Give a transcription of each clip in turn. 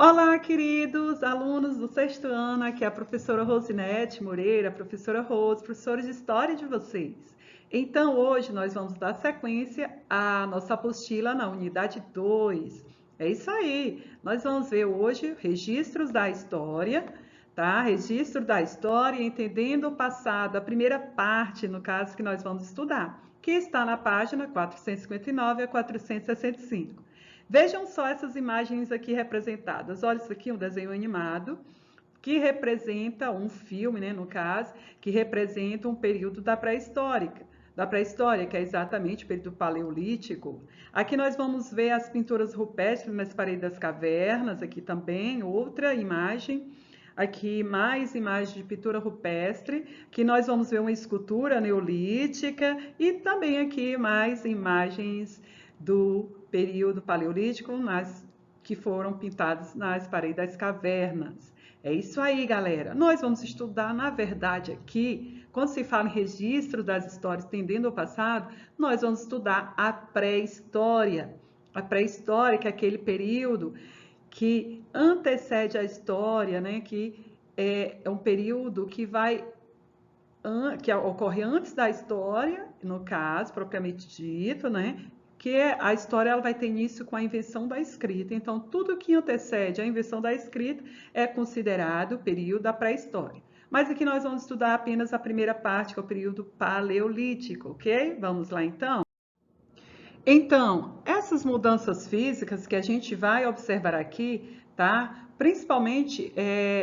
Olá, queridos alunos do sexto ano, aqui é a professora Rosinete Moreira, professora Rose, professora de História de vocês. Então, hoje nós vamos dar sequência à nossa apostila na unidade 2. É isso aí, nós vamos ver hoje registros da história, tá? Registro da história, entendendo o passado, a primeira parte, no caso, que nós vamos estudar, que está na página 459 a 465. Vejam só essas imagens aqui representadas. Olha, isso aqui é um desenho animado que representa um filme, né, no caso, que representa um período da pré-história, que é exatamente o período paleolítico. Aqui nós vamos ver as pinturas rupestres nas paredes das cavernas, aqui também, outra imagem. Aqui mais imagens de pintura rupestre, que nós vamos ver uma escultura neolítica e também aqui mais imagens do período paleolítico que foram pintadas nas paredes das cavernas. É isso aí, galera. Nós vamos estudar, na verdade, aqui, quando se fala em registro das histórias tendendo ao passado, nós vamos estudar a pré-história. A pré-história, que é aquele período que antecede a história, né? Que é um período que ocorre antes da história, no caso, propriamente dito, né? Que a história ela vai ter início com a invenção da escrita. Então, tudo que antecede a invenção da escrita é considerado o período da pré-história. Mas aqui nós vamos estudar apenas a primeira parte, que é o período paleolítico, ok? Vamos lá então? Então, essas mudanças físicas que a gente vai observar aqui, tá? Principalmente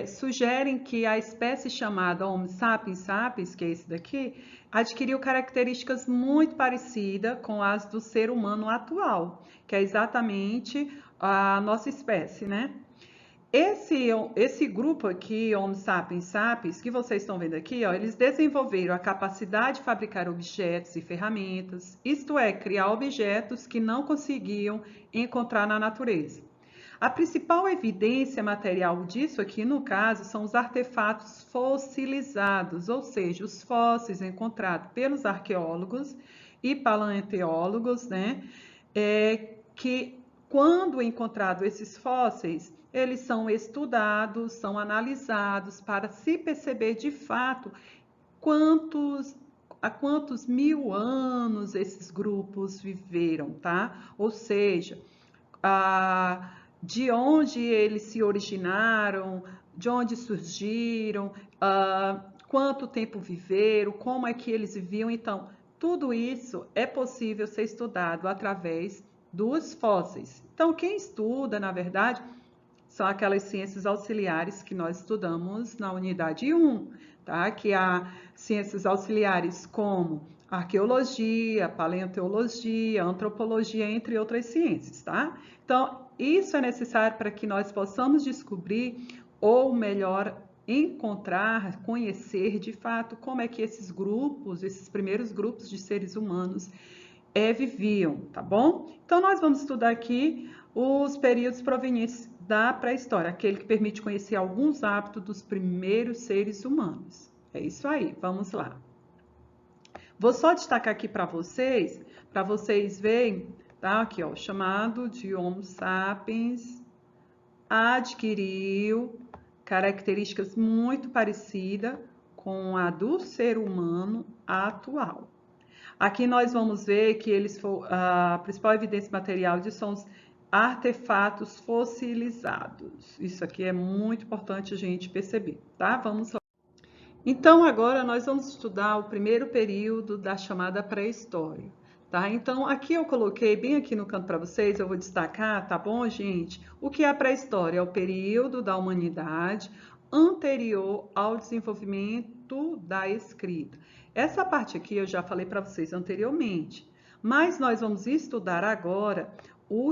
sugerem que a espécie chamada Homo sapiens sapiens, que é esse daqui, adquiriu características muito parecidas com as do ser humano atual, que é exatamente a nossa espécie, né? Esse grupo aqui, Homo sapiens sapiens, que vocês estão vendo aqui, ó, eles desenvolveram a capacidade de fabricar objetos e ferramentas, isto é, criar objetos que não conseguiam encontrar na natureza. A principal evidência material disso aqui, no caso, são os artefatos fossilizados, ou seja, os fósseis encontrados pelos arqueólogos e paleontólogos, né? Que quando encontrados esses fósseis, eles são estudados, são analisados para se perceber de fato há quantos mil anos esses grupos viveram, tá? Ou seja, de onde eles se originaram, de onde surgiram, quanto tempo viveram, como é que eles viviam. Então, tudo isso é possível ser estudado através dos fósseis. Então, quem estuda, na verdade, são aquelas ciências auxiliares que nós estudamos na unidade 1, tá? Que há ciências auxiliares como arqueologia, paleontologia, antropologia, entre outras ciências, tá? Então, isso é necessário para que nós possamos descobrir, ou melhor, encontrar, conhecer de fato como é que esses grupos, esses primeiros grupos de seres humanos viviam, tá bom? Então, nós vamos estudar aqui os períodos provenientes da pré-história, aquele que permite conhecer alguns hábitos dos primeiros seres humanos. É isso aí, vamos lá. Vou só destacar aqui para vocês verem, tá? Aqui, ó, chamado de Homo sapiens adquiriu características muito parecidas com a do ser humano atual. Aqui nós vamos ver que a principal evidência material disso são os artefatos fossilizados. Isso aqui é muito importante a gente perceber, tá? Vamos lá. Então, agora nós vamos estudar o primeiro período da chamada pré-história, tá? Então, aqui eu coloquei bem aqui no canto para vocês, eu vou destacar, tá bom, gente? O que é a pré-história? É o período da humanidade anterior ao desenvolvimento da escrita. Essa parte aqui eu já falei para vocês anteriormente, mas nós vamos estudar agora o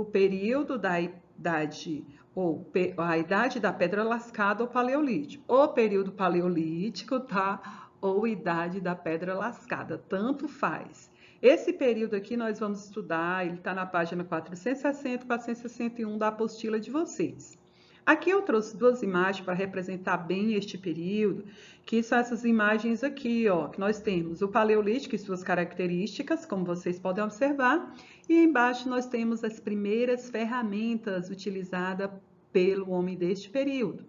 período da idade ou a idade da pedra lascada ou paleolítico, ou período paleolítico, tá? Ou idade da pedra lascada, tanto faz. Esse período aqui nós vamos estudar, ele está na página 460 e 461 da apostila de vocês. Aqui eu trouxe duas imagens para representar bem este período, que são essas imagens aqui, ó, que nós temos o Paleolítico e suas características, como vocês podem observar, e embaixo nós temos as primeiras ferramentas utilizadas pelo homem deste período.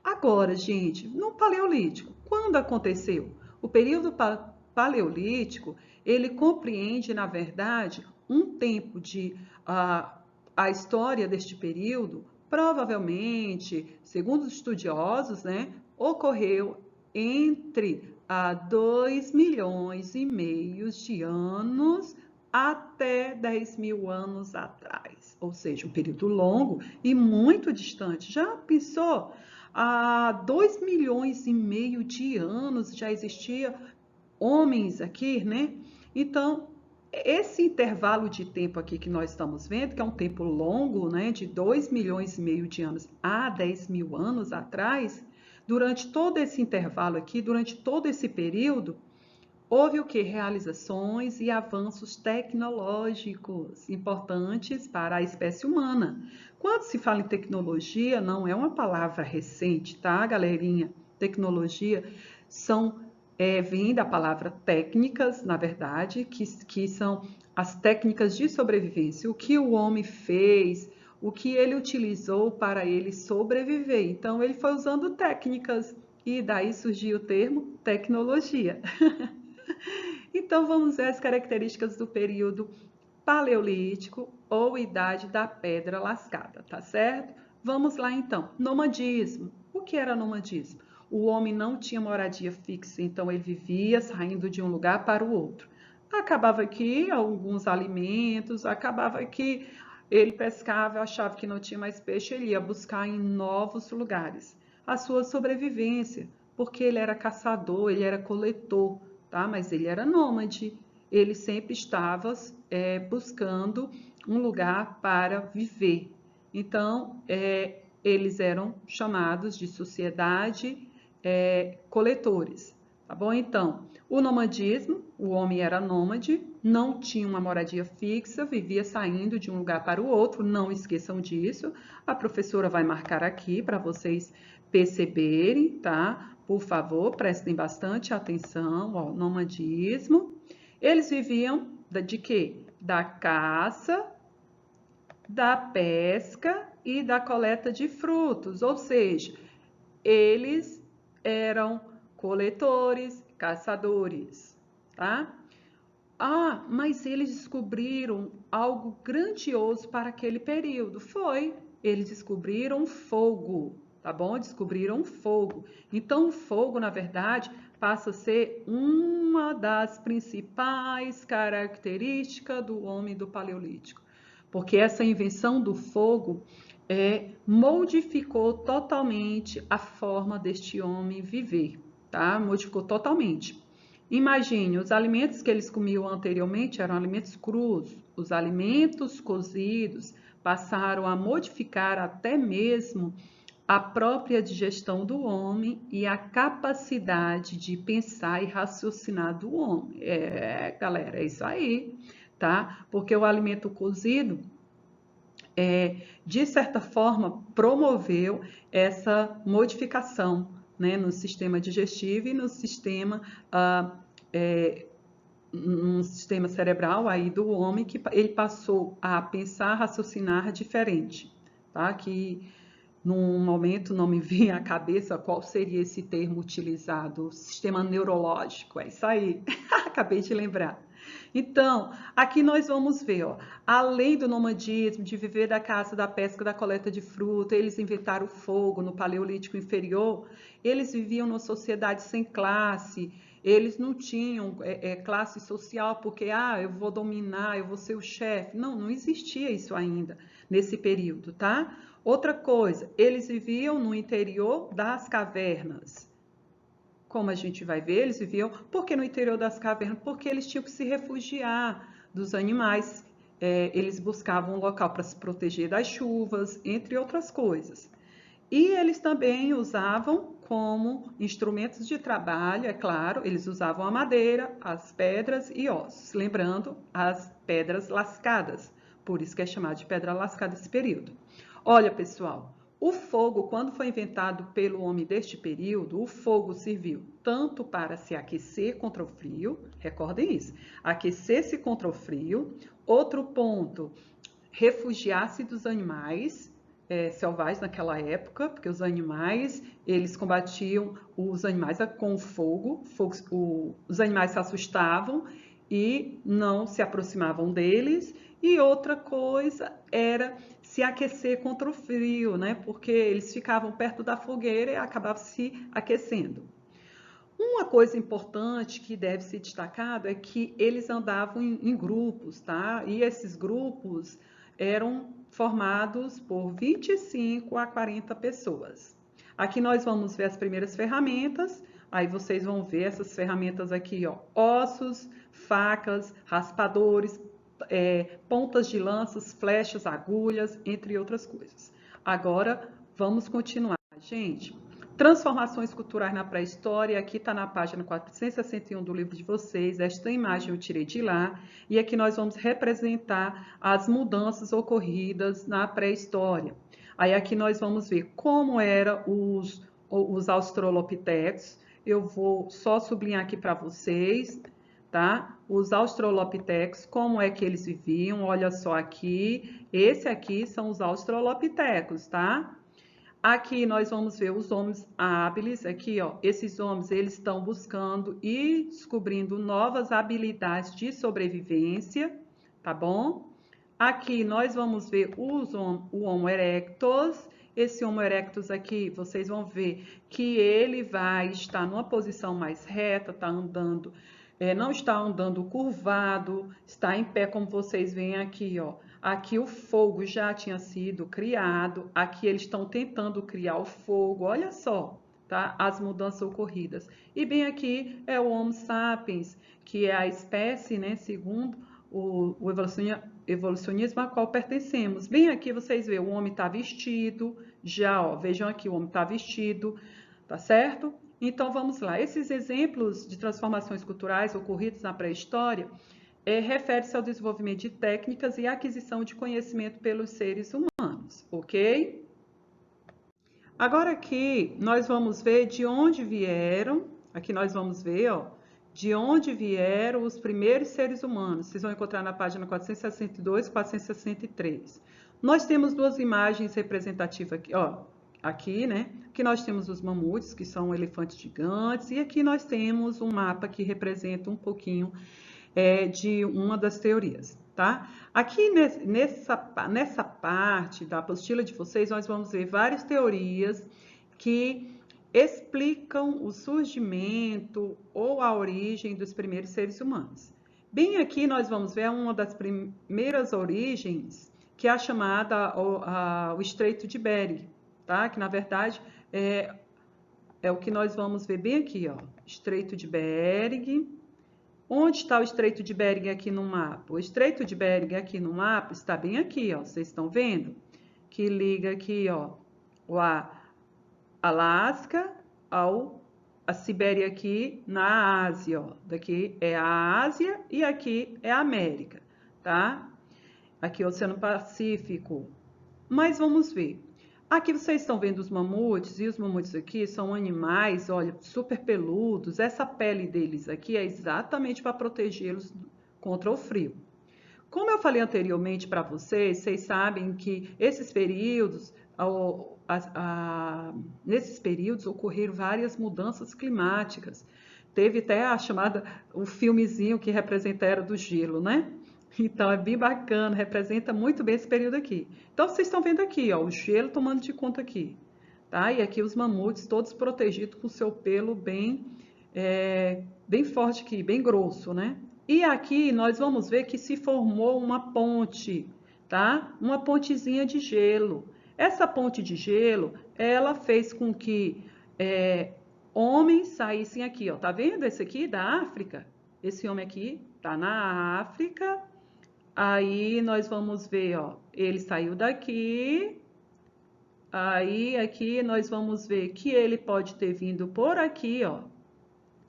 Agora, gente, no Paleolítico, quando aconteceu? O período Paleolítico, ele compreende, na verdade, um tempo de... a história deste período, provavelmente, segundo os estudiosos, né, ocorreu entre 2,5 milhões de anos até 10 mil anos atrás. Ou seja, um período longo e muito distante. Já pensou? Há 2,5 milhões de anos já existia homens aqui, né? Então, esse intervalo de tempo aqui que nós estamos vendo, que é um tempo longo, né, de 2,5 milhões de anos a 10 mil anos atrás, durante todo esse intervalo aqui, durante todo esse período, houve o que? Realizações e avanços tecnológicos importantes para a espécie humana. Quando se fala em tecnologia, não é uma palavra recente, tá, galerinha? Tecnologia vem da palavra técnicas, na verdade, que são as técnicas de sobrevivência, o que o homem fez, o que ele utilizou para ele sobreviver. Então, ele foi usando técnicas e daí surgiu o termo tecnologia. Então, vamos ver as características do período paleolítico ou idade da pedra lascada, tá certo? Vamos lá então. Nomadismo. O que era nomadismo? O homem não tinha moradia fixa, então ele vivia saindo de um lugar para o outro. Acabava aqui alguns alimentos, acabava que ele pescava, achava que não tinha mais peixe, ele ia buscar em novos lugares. A sua sobrevivência, porque ele era caçador, ele era coletor, tá? Mas ele era nômade, ele sempre estava buscando um lugar para viver. Então, eles eram chamados de sociedade coletores, tá bom? Então, o nomadismo, o homem era nômade, não tinha uma moradia fixa, vivia saindo de um lugar para o outro, não esqueçam disso. A professora vai marcar aqui para vocês perceberem, tá? Por favor, prestem bastante atenção ao nomadismo. Eles viviam de quê? Da caça, da pesca e da coleta de frutos, ou seja, eles eram coletores, caçadores, tá? Ah, mas eles descobriram algo grandioso para aquele período. Eles descobriram fogo, tá bom? Descobriram fogo. Então, o fogo, na verdade, passa a ser uma das principais características do homem do Paleolítico, porque essa invenção do fogo modificou totalmente a forma deste homem viver, tá? Modificou totalmente. Imagine, os alimentos que eles comiam anteriormente eram alimentos crus, os alimentos cozidos passaram a modificar até mesmo a própria digestão do homem e a capacidade de pensar e raciocinar do homem. Galera, é isso aí, tá? Porque o alimento cozido, de certa forma, promoveu essa modificação, né, no sistema digestivo e no sistema, um sistema cerebral aí do homem, que ele passou a pensar, raciocinar diferente, tá? Que num momento não me vinha à cabeça qual seria esse termo utilizado, sistema neurológico, é isso aí, acabei de lembrar. Então, aqui nós vamos ver, ó, além do nomadismo, de viver da caça, da pesca, da coleta de fruta, eles inventaram o fogo no Paleolítico Inferior, eles viviam numa sociedade sem classe, eles não tinham classe social porque, eu vou dominar, eu vou ser o chefe. Não, não existia isso ainda nesse período, tá? Outra coisa, eles viviam no interior das cavernas. Como a gente vai ver, eles viviam, por que no interior das cavernas? Porque eles tinham que se refugiar dos animais, eles buscavam um local para se proteger das chuvas, entre outras coisas. E eles também usavam como instrumentos de trabalho, é claro, eles usavam a madeira, as pedras e ossos, lembrando as pedras lascadas, por isso que é chamado de pedra lascada esse período. Olha, pessoal, O fogo, quando foi inventado pelo homem deste período, o fogo serviu tanto para se aquecer contra o frio, recordem isso, aquecer-se contra o frio. Outro ponto, refugiar-se dos animais selvagens naquela época, porque os animais, eles combatiam os animais com o fogo, os animais se assustavam e não se aproximavam deles. E outra coisa era se aquecer contra o frio, né? Porque eles ficavam perto da fogueira e acabavam se aquecendo. Uma coisa importante que deve ser destacado é que eles andavam em grupos, tá? E esses grupos eram formados por 25 a 40 pessoas. Aqui nós vamos ver as primeiras ferramentas, aí vocês vão ver essas ferramentas aqui, ó, ossos, facas, raspadores, pontas de lanças, flechas, agulhas, entre outras coisas. Agora, vamos continuar, gente. Transformações culturais na pré-história, aqui está na página 461 do livro de vocês, esta imagem eu tirei de lá, e aqui nós vamos representar as mudanças ocorridas na pré-história. Aí aqui nós vamos ver como eram os australopitecos, eu vou só sublinhar aqui para vocês, tá? Os australopitecos, como é que eles viviam, olha só aqui, esse aqui são os australopitecos, tá? Aqui nós vamos ver os homens hábeis, aqui ó, esses homens eles estão buscando e descobrindo novas habilidades de sobrevivência, tá bom? Aqui nós vamos ver o Homo erectus, esse Homo erectus aqui, vocês vão ver que ele vai estar numa posição mais reta, tá andando, não está andando curvado, está em pé como vocês veem aqui, ó. Aqui o fogo já tinha sido criado, aqui eles estão tentando criar o fogo, olha só, tá? As mudanças ocorridas. E bem aqui é o Homo sapiens, que é a espécie, né, segundo o evolucionismo a qual pertencemos. Bem aqui vocês veem, o homem está vestido, já, ó, vejam aqui, o homem está vestido, tá certo? Então vamos lá, esses exemplos de transformações culturais ocorridas na pré-história refere-se ao desenvolvimento de técnicas e aquisição de conhecimento pelos seres humanos, ok? Agora aqui nós vamos ver de onde vieram, aqui nós vamos ver, ó, de onde vieram os primeiros seres humanos. Vocês vão encontrar na página 462 e 463. Nós temos duas imagens representativas aqui, ó, aqui, né? Aqui nós temos os mamutes, que são elefantes gigantes, e aqui nós temos um mapa que representa um pouquinho de uma das teorias, tá? Aqui nessa parte da apostila de vocês, nós vamos ver várias teorias que explicam o surgimento ou a origem dos primeiros seres humanos. Bem aqui nós vamos ver uma das primeiras origens, que é a chamada o Estreito de Bering, tá? Que na verdade é o que nós vamos ver bem aqui, ó, Estreito de Bering. Onde está o Estreito de Bering aqui no mapa? O Estreito de Bering aqui no mapa está bem aqui, ó. Vocês estão vendo? Que liga aqui, ó, o Alasca a Sibéria aqui na Ásia, ó. Daqui é a Ásia e aqui é a América, tá? Aqui é o Oceano Pacífico. Mas vamos ver. Aqui vocês estão vendo os mamutes, e os mamutes aqui são animais, olha, super peludos. Essa pele deles aqui é exatamente para protegê-los contra o frio. Como eu falei anteriormente para vocês, vocês sabem que esses períodos, nesses períodos ocorreram várias mudanças climáticas. Teve até o filmezinho que representa a Era do Gelo, né? Então, é bem bacana, representa muito bem esse período aqui. Então, vocês estão vendo aqui, ó, o gelo tomando de conta aqui, tá? E aqui os mamutes todos protegidos com seu pelo bem forte aqui, bem grosso, né? E aqui nós vamos ver que se formou uma ponte, tá? Uma pontezinha de gelo. Essa ponte de gelo, ela fez com que homens saíssem aqui, ó. Tá vendo esse aqui da África? Esse homem aqui tá na África. Aí nós vamos ver, ó, ele saiu daqui, aí aqui nós vamos ver que ele pode ter vindo por aqui, ó,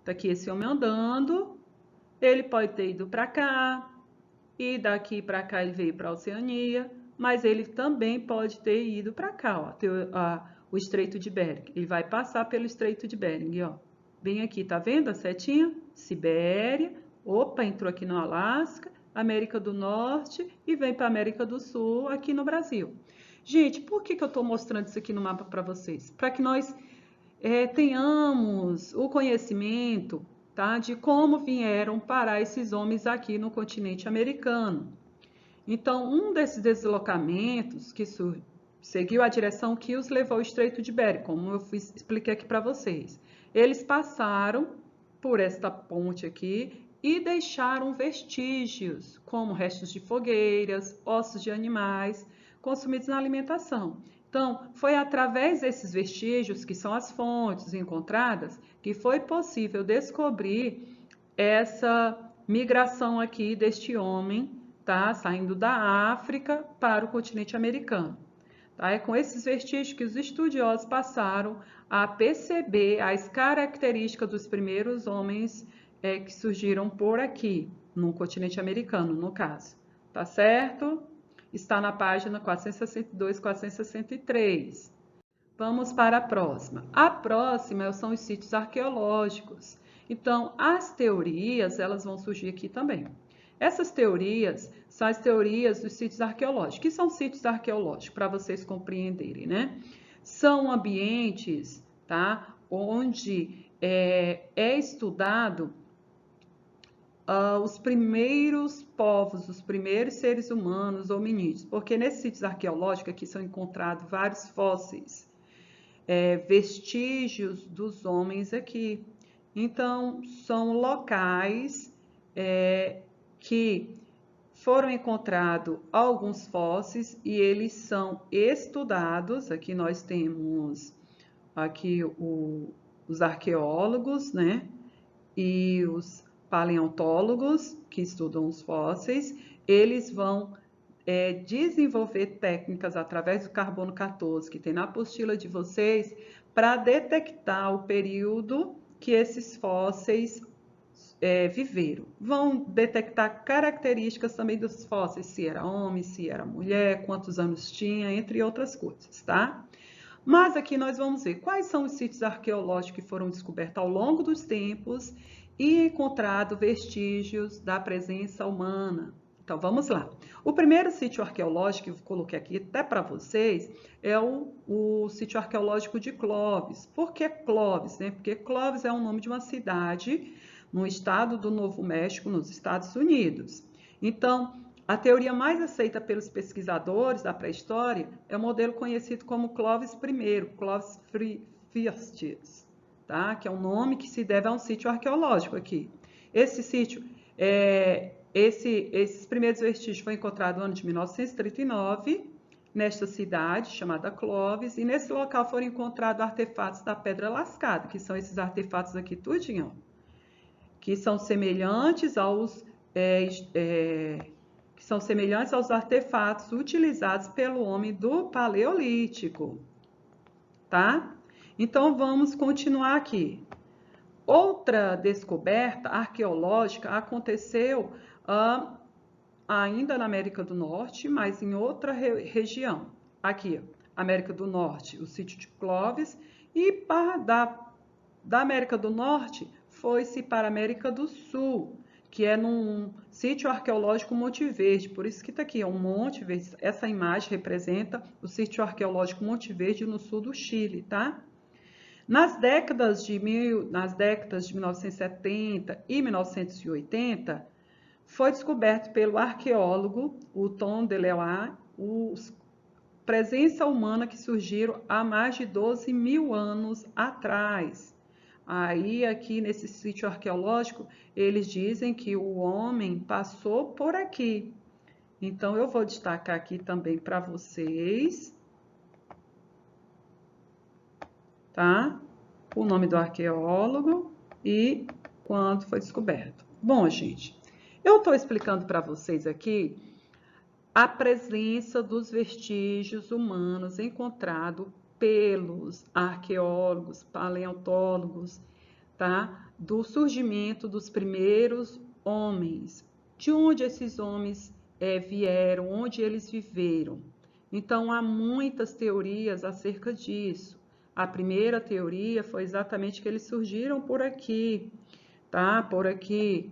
tá aqui esse homem andando, ele pode ter ido para cá, e daqui para cá ele veio para a Oceania, mas ele também pode ter ido para cá, ó, o Estreito de Bering. Ele vai passar pelo Estreito de Bering, ó. Bem aqui, tá vendo a setinha? Sibéria, opa, entrou aqui no Alasca, América do Norte e vem para a América do Sul, aqui no Brasil. Gente, por que eu estou mostrando isso aqui no mapa para vocês? Para que nós tenhamos o conhecimento, tá, de como vieram parar esses homens aqui no continente americano. Então, um desses deslocamentos que seguiu a direção que os levou ao Estreito de Bering, como eu expliquei aqui para vocês. Eles passaram por esta ponte aqui e deixaram vestígios, como restos de fogueiras, ossos de animais, consumidos na alimentação. Então, foi através desses vestígios, que são as fontes encontradas, que foi possível descobrir essa migração aqui deste homem, tá? Saindo da África para o continente americano. Tá? É com esses vestígios que os estudiosos passaram a perceber as características dos primeiros homens que surgiram por aqui, no continente americano, no caso. Tá certo? Está na página 462, 463. Vamos para a próxima. A próxima são os sítios arqueológicos. Então, as teorias, elas vão surgir aqui também. Essas teorias são as teorias dos sítios arqueológicos. O que são sítios arqueológicos? Para vocês compreenderem, né? São ambientes, tá? Onde é estudado os primeiros povos, os primeiros seres humanos hominídeos, porque nesses sítios arqueológicos aqui são encontrados vários fósseis, vestígios dos homens aqui. Então, são locais que foram encontrados alguns fósseis e eles são estudados. Aqui nós temos aqui os arqueólogos, né? E os paleontólogos que estudam os fósseis, eles vão desenvolver técnicas através do carbono 14, que tem na apostila de vocês, para detectar o período que esses fósseis viveram. Vão detectar características também dos fósseis, se era homem, se era mulher, quantos anos tinha, entre outras coisas, tá? Mas aqui nós vamos ver quais são os sítios arqueológicos que foram descobertos ao longo dos tempos e encontrado vestígios da presença humana. Então, vamos lá. O primeiro sítio arqueológico que eu coloquei aqui até para vocês é o sítio arqueológico de Clovis. Por que Clovis? Né? Porque Clovis é o nome de uma cidade no estado do Novo México, nos Estados Unidos. Então, a teoria mais aceita pelos pesquisadores da pré-história é o modelo conhecido como Clovis I, Clovis First, tá? Que é um nome que se deve a um sítio arqueológico aqui. Esse sítio, esses primeiros vestígios foram encontrados no ano de 1939, nesta cidade chamada Clovis, e nesse local foram encontrados artefatos da Pedra Lascada, que são esses artefatos aqui tudinho, que são semelhantes aos artefatos utilizados pelo homem do Paleolítico, tá? Então, vamos continuar aqui. Outra descoberta arqueológica aconteceu ainda na América do Norte, mas em outra região. Aqui, América do Norte, o sítio de Clovis, e da América do Norte foi-se para a América do Sul, que é num sítio arqueológico Monte Verde. Por isso que está aqui, é um Monte Verde. Essa imagem representa o sítio arqueológico Monte Verde no sul do Chile, tá? Nas décadas de 1970 e 1980, foi descoberto pelo arqueólogo Tom DeLeoy presença humana que surgiram há mais de 12 mil anos atrás. Aí, aqui nesse sítio arqueológico, eles dizem que o homem passou por aqui. Então, eu vou destacar aqui também para vocês, tá? O nome do arqueólogo e quando foi descoberto. Bom, gente, eu estou explicando para vocês aqui a presença dos vestígios humanos encontrados pelos arqueólogos, paleontólogos, tá? Do surgimento dos primeiros homens. De onde esses homens vieram, onde eles viveram, Então, há muitas teorias acerca disso. A primeira teoria foi exatamente que eles surgiram por aqui, tá? Por aqui,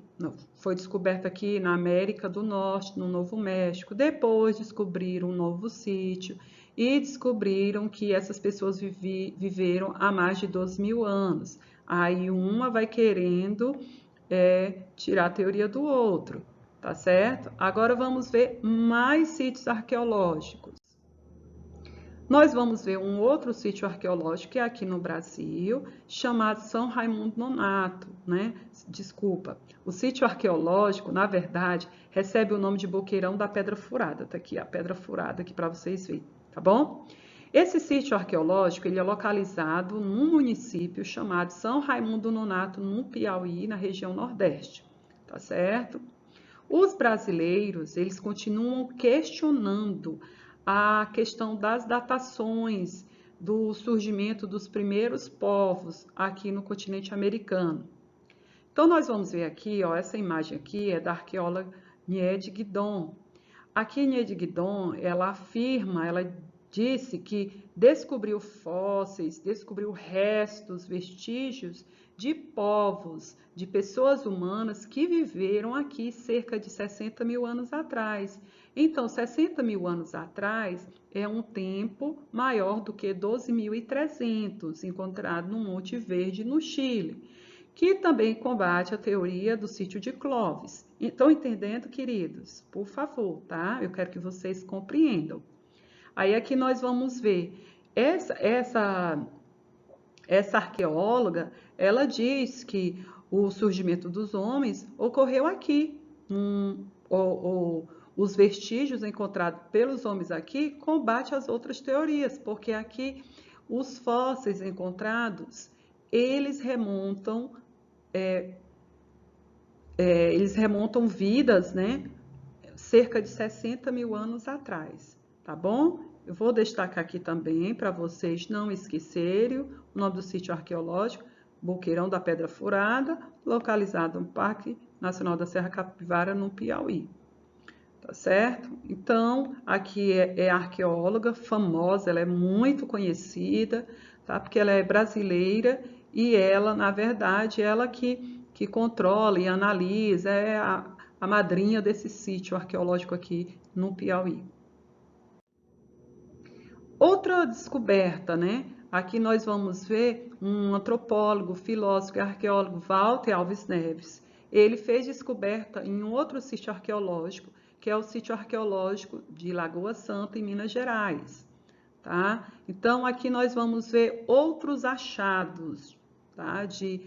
foi descoberto aqui na América do Norte, no Novo México. Depois descobriram um novo sítio e descobriram que essas pessoas viveram há mais de 2.000 anos. Aí uma vai querendo tirar a teoria do outro, tá certo? Agora vamos ver mais sítios arqueológicos. Nós vamos ver um outro sítio arqueológico que é aqui no Brasil, chamado São Raimundo Nonato, né? Desculpa. O sítio arqueológico, na verdade, recebe o nome de Boqueirão da Pedra Furada. Tá aqui a Pedra Furada aqui para vocês verem, tá bom? Esse sítio arqueológico, ele é localizado num município chamado São Raimundo Nonato, no Piauí, na região Nordeste, tá certo? Os brasileiros, eles continuam questionando a questão das datações do surgimento dos primeiros povos aqui no continente americano. Então, nós vamos ver aqui, ó, essa imagem aqui é da arqueóloga Niede Guidon. Aqui, Niede Guidon, ela afirma, ela disse que descobriu fósseis, descobriu restos, vestígios de povos, de pessoas humanas que viveram aqui cerca de 60 mil anos atrás. Então, 60 mil anos atrás é um tempo maior do que 12.300, encontrado no Monte Verde, no Chile, que também combate a teoria do sítio de Clovis. Estão entendendo, queridos? Por favor, tá? Eu quero que vocês compreendam. Aí aqui nós vamos ver, essa arqueóloga, ela diz que o surgimento dos homens ocorreu aqui. Os vestígios encontrados pelos homens aqui combatem as outras teorias, porque aqui os fósseis encontrados, eles remontam vidas, né? Cerca de 60 mil anos atrás, tá bom? Eu vou destacar aqui também para vocês não esquecerem o nome do sítio arqueológico, Boqueirão da Pedra Furada, localizado no Parque Nacional da Serra Capivara, no Piauí. Tá certo? Então, aqui é arqueóloga famosa, ela é muito conhecida, tá? Porque ela é brasileira e ela, na verdade, ela que controla e analisa, é a madrinha desse sítio arqueológico aqui no Piauí. Outra descoberta, né? Aqui nós vamos ver um antropólogo, filósofo e arqueólogo, Walter Alves Neves. Ele fez descoberta em outro sítio arqueológico, que é o sítio arqueológico de Lagoa Santa, em Minas Gerais. Tá? Então, aqui nós vamos ver outros achados, tá? de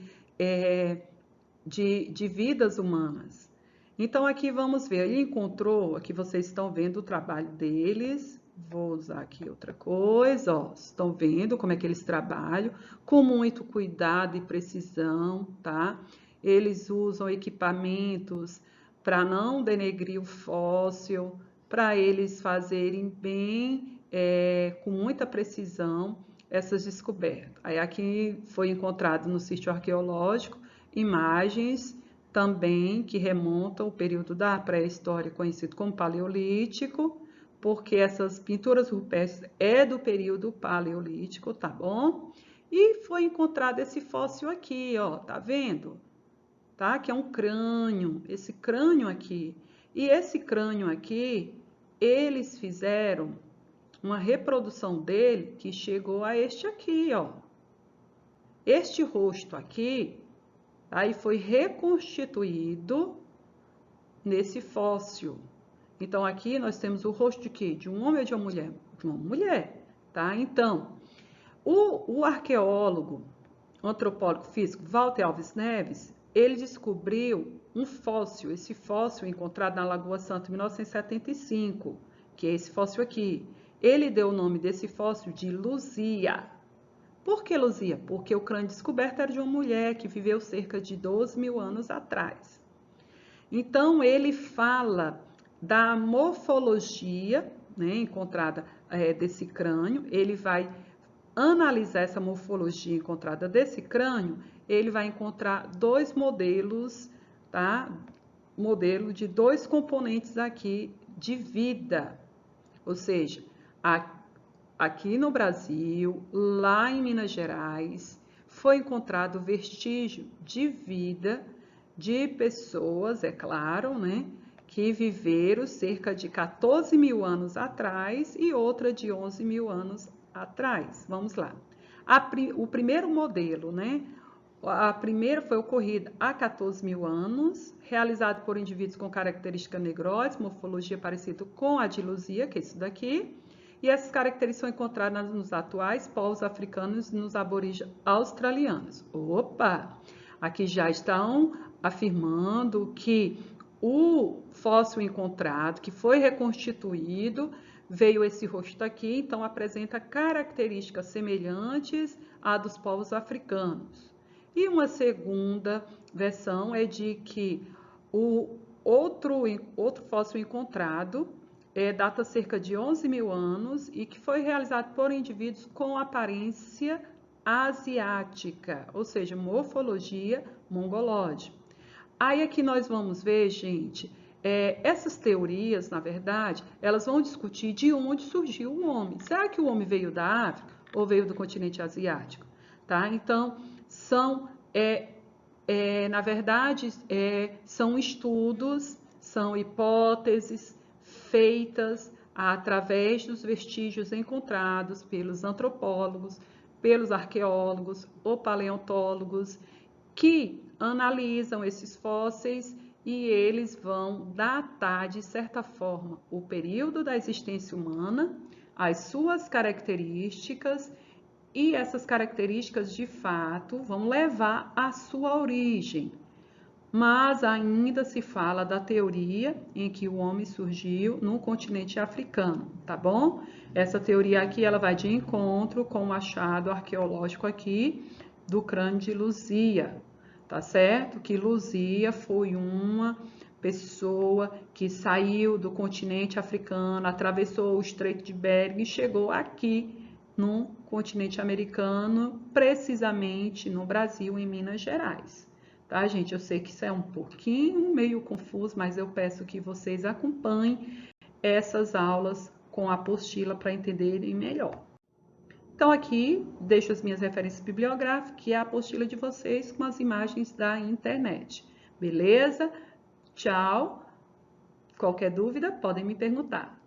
vidas humanas. Então, aqui vamos ver, ele encontrou, aqui vocês estão vendo o trabalho deles. Vou usar aqui outra coisa, ó. Estão vendo como é que eles trabalham, com muito cuidado e precisão, tá? Eles usam equipamentos para não denegrir o fóssil, para eles fazerem bem, com muita precisão, essas descobertas. Aí aqui foi encontrado no sítio arqueológico imagens também que remontam ao período da pré-história, conhecido como Paleolítico, porque essas pinturas rupestres é do período Paleolítico, tá bom? E foi encontrado esse fóssil aqui, ó, tá vendo? Tá? Que é um crânio, esse crânio aqui. E esse crânio aqui, eles fizeram uma reprodução dele que chegou a este aqui, ó. Este rosto aqui, aí foi reconstituído nesse fóssil. Então, aqui nós temos o rosto de quê? De um homem ou de uma mulher? De uma mulher, tá? Então, o arqueólogo, antropólogo físico Walter Alves Neves, ele descobriu um fóssil, esse fóssil encontrado na Lagoa Santa em 1975, que é esse fóssil aqui. Ele deu o nome desse fóssil de Luzia. Por que Luzia? Porque o crânio descoberto era de uma mulher que viveu cerca de 12.000 anos atrás. Então, ele fala da morfologia, né, encontrada desse crânio, ele vai analisar essa morfologia encontrada desse crânio, ele vai encontrar dois modelos, tá? Modelo de dois componentes aqui de vida, ou seja, Aqui no Brasil, lá em Minas Gerais, foi encontrado vestígio de vida de pessoas, é claro, né, que viveram cerca de 14 mil anos atrás e outra de 11 mil anos atrás. Vamos lá. O primeiro modelo, né? A primeira foi ocorrida há 14 mil anos, realizado por indivíduos com característica negroide, morfologia parecida com a de Luzia, que é isso daqui. E essas características são encontradas nos atuais povos africanos e nos aborígenes australianos. Opa! Aqui já estão afirmando que o fóssil encontrado, que foi reconstituído, veio esse rosto aqui, então apresenta características semelhantes à dos povos africanos. E uma segunda versão é de que o outro fóssil encontrado data cerca de 11 mil anos e que foi realizado por indivíduos com aparência asiática, ou seja, morfologia mongolóide. Aí aqui nós vamos ver, gente, essas teorias, na verdade, elas vão discutir de onde surgiu o homem. Será que o homem veio da África ou veio do continente asiático? Tá? Então, na verdade, são estudos, são hipóteses feitas através dos vestígios encontrados pelos antropólogos, pelos arqueólogos ou paleontólogos, que analisam esses fósseis e eles vão datar, de certa forma, o período da existência humana, as suas características, e essas características, de fato, vão levar à sua origem. Mas ainda se fala da teoria em que o homem surgiu no continente africano, tá bom? Essa teoria aqui, ela vai de encontro com o achado arqueológico aqui do crânio de Luzia, tá certo? Que Luzia foi uma pessoa que saiu do continente africano, atravessou o Estreito de Bering e chegou aqui no continente americano, precisamente no Brasil, em Minas Gerais. Tá, gente? Eu sei que isso é um pouquinho meio confuso, mas eu peço que vocês acompanhem essas aulas com a apostila para entenderem melhor. Então, aqui deixo as minhas referências bibliográficas, que é a apostila de vocês com as imagens da internet. Beleza? Tchau! Qualquer dúvida, podem me perguntar.